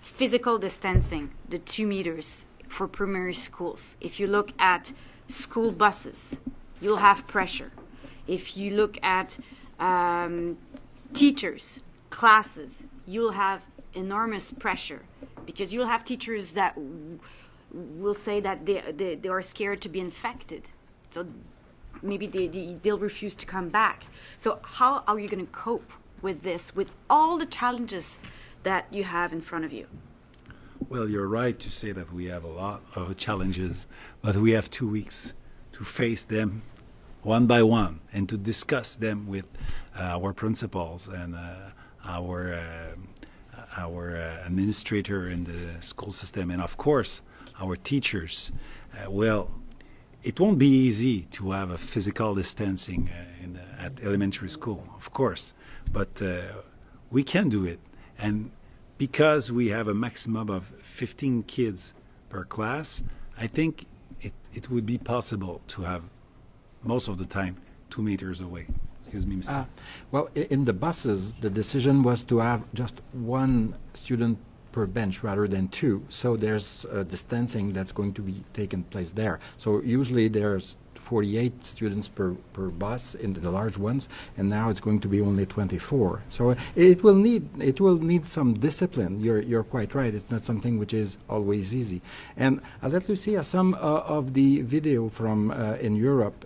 physical distancing, the 2 meters for primary schools. If you look at school buses, you'll have pressure. If you look at teachers, classes, you'll have enormous pressure because you'll have teachers that will say that they are scared to be infected. So maybe they'll refuse to come back. So how are you going to cope with this, with all the challenges that you have in front of you? Well, you're right to say that we have a lot of challenges, but we have 2 weeks to face them one by one and to discuss them with our principals and our administrator in the school system, and of course our teachers. Well, it won't be easy to have a physical distancing at elementary school, of course, but we can do it. And because we have a maximum of 15 kids per class, I think it would be possible to have most of the time 2 meters away. Excuse me, Mr. Well, in the buses, the decision was to have just one student per bench rather than two. So there's distancing that's going to be taking place there. So usually there's 48 students per bus in the large ones, and now it's going to be only 24. So it will need some discipline. You're quite right. It's not something which is always easy. And I'll let Lucia some of the video from in Europe,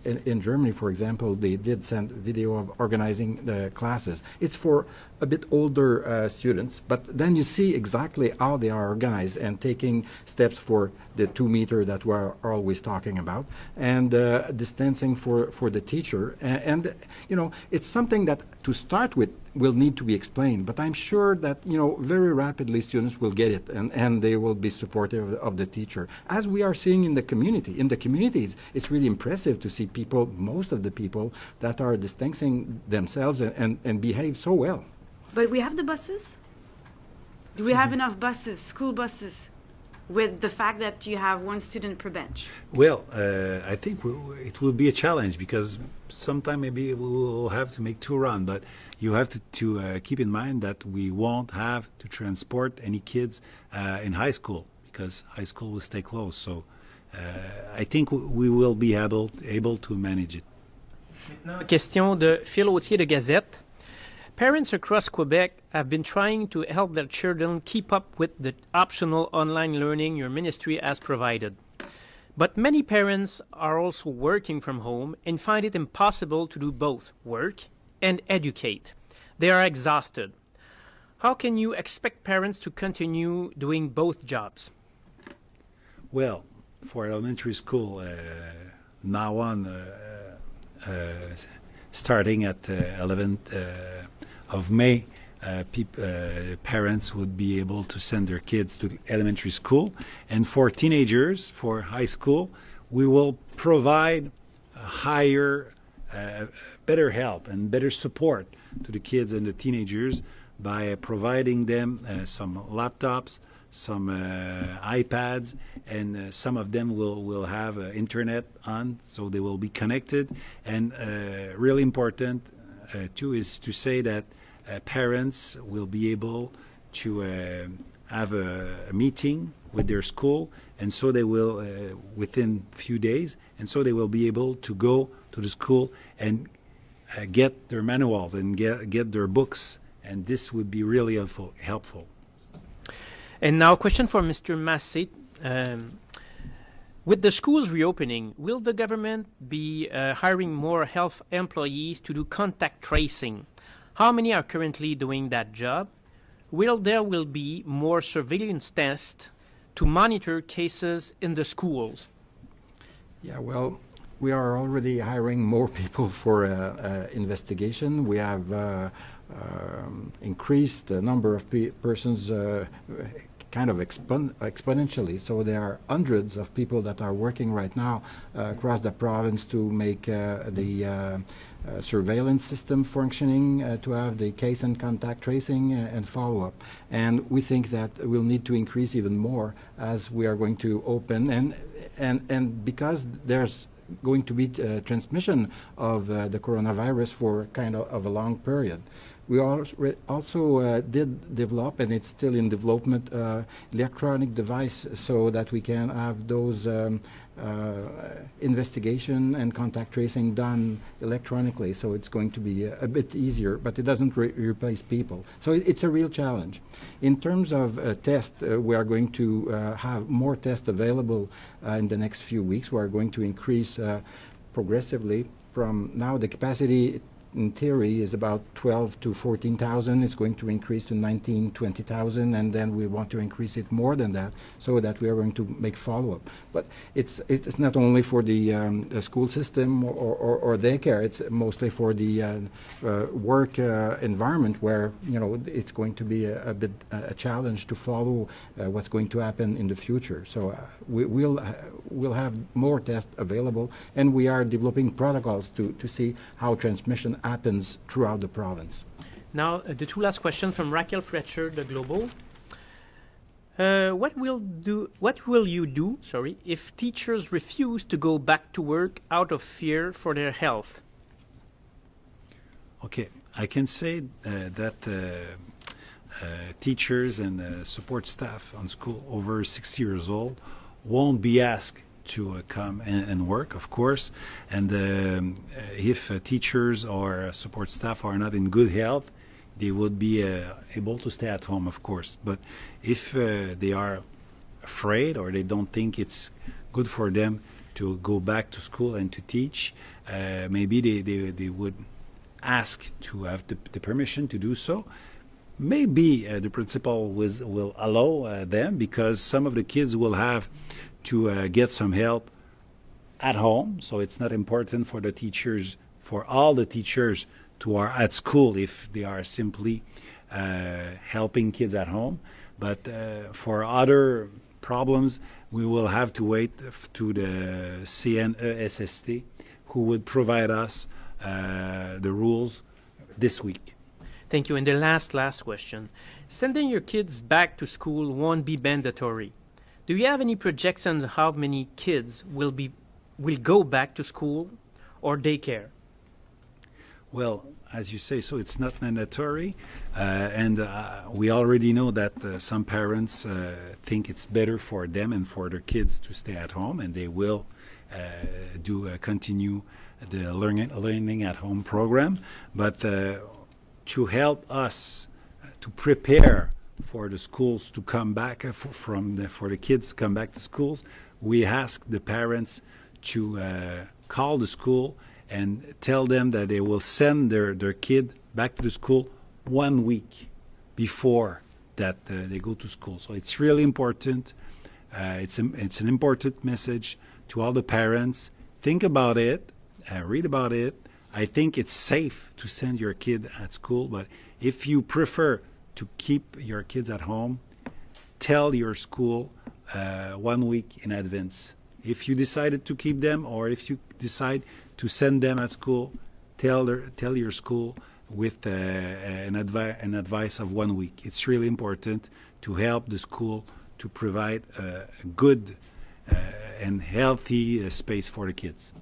in Germany, for example. They did send video of organizing the classes. It's for a bit older students, but then you see exactly how they are organized and taking steps for the 2 meter that we're always talking about, and distancing for the teacher. And you know, it's something that to start with will need to be explained, but I'm sure that, you know, very rapidly students will get it, and they will be supportive of the teacher, as we are seeing in the community. In the communities, it's really impressive to see people, most of the people, that are distancing themselves and behave so well. But we have the buses? Do we have enough buses, school buses, with the fact that you have one student per bench? Well, I think it will be a challenge because sometime maybe we will have to make 2 runs, but you have to keep in mind that we won't have to transport any kids in high school because high school will stay closed. So I think we will be able to manage it. Maintenant, question de Phil Autier de Gazette. Parents across Quebec have been trying to help their children keep up with the optional online learning your ministry has provided. But many parents are also working from home and find it impossible to do both work and educate. They are exhausted. How can you expect parents to continue doing both jobs? Well, for elementary school, now on, starting at 11th of May, parents would be able to send their kids to the elementary school. And for teenagers, for high school, we will provide higher, better help and better support to the kids and the teenagers by providing them some laptops, some iPads, and some of them will have internet on, so they will be connected. And really important too is to say that parents will be able to have a meeting with their school, and so they will within a few days, and so they will be able to go to the school and get their manuals and get their books, and this would be really helpful. And now a question for Mr. Massé. With the schools reopening, will the government be hiring more health employees to do contact tracing? How many are currently doing that job? Will there be more surveillance tests to monitor cases in the schools? Yeah, well, we are already hiring more people for investigation. We have increased the number of persons kind of exponentially. So there are hundreds of people that are working right now across the province to make the surveillance system functioning, to have the case and contact tracing and follow-up. And we think that we'll need to increase even more as we are going to open. And because there's going to be transmission of the coronavirus for kind of a long period. We also did develop, and it's still in development, electronic device so that we can have those investigation and contact tracing done electronically. So it's going to be a bit easier, but it doesn't replace people. So it's a real challenge. In terms of tests, we are going to have more tests available in the next few weeks. We are going to increase progressively from now the capacity in theory is about 12 to 14,000. It's going to increase to 19, 20,000, and then we want to increase it more than that so that we are going to make follow-up. But it's not only for the school system or daycare. It's mostly for the work environment where it's going to be a bit a challenge to follow what's going to happen in the future. So we'll have more tests available, and we are developing protocols to see how transmission happens throughout the province. Now, the two last questions from Raquel Fletcher, the Global. What will you do, if teachers refuse to go back to work out of fear for their health? Okay, I can say that teachers and support staff on school over 60 years old won't be asked to come and work, of course, and if teachers or support staff are not in good health, they would be able to stay at home, of course. But if they are afraid or they don't think it's good for them to go back to school and to teach, maybe they would ask to have the permission to do so. Maybe the principal will allow them, because some of the kids will have to get some help at home. So it's not important for the teachers, for all the teachers who are at school, if they are simply helping kids at home. But for other problems, we will have to wait to the CNESST, who would provide us the rules this week. Thank you. And the last question. Sending your kids back to school won't be mandatory. Do you have any projections on how many kids will go back to school or daycare? Well, as you say, so it's not mandatory, and we already know that some parents think it's better for them and for their kids to stay at home, and they will continue the learning at home program. But to help us to prepare for the schools to come back, for the kids to come back to schools, we ask the parents to call the school and tell them that they will send their kid back to the school 1 week before that they go to school. So it's really important. It's an important message to all the parents. Think about it, read about it. I think it's safe to send your kid at school, but if you prefer to keep your kids at home, tell your school 1 week in advance. If you decided to keep them, or if you decide to send them at school, tell your school with an advice of 1 week. It's really important to help the school to provide a good and healthy space for the kids.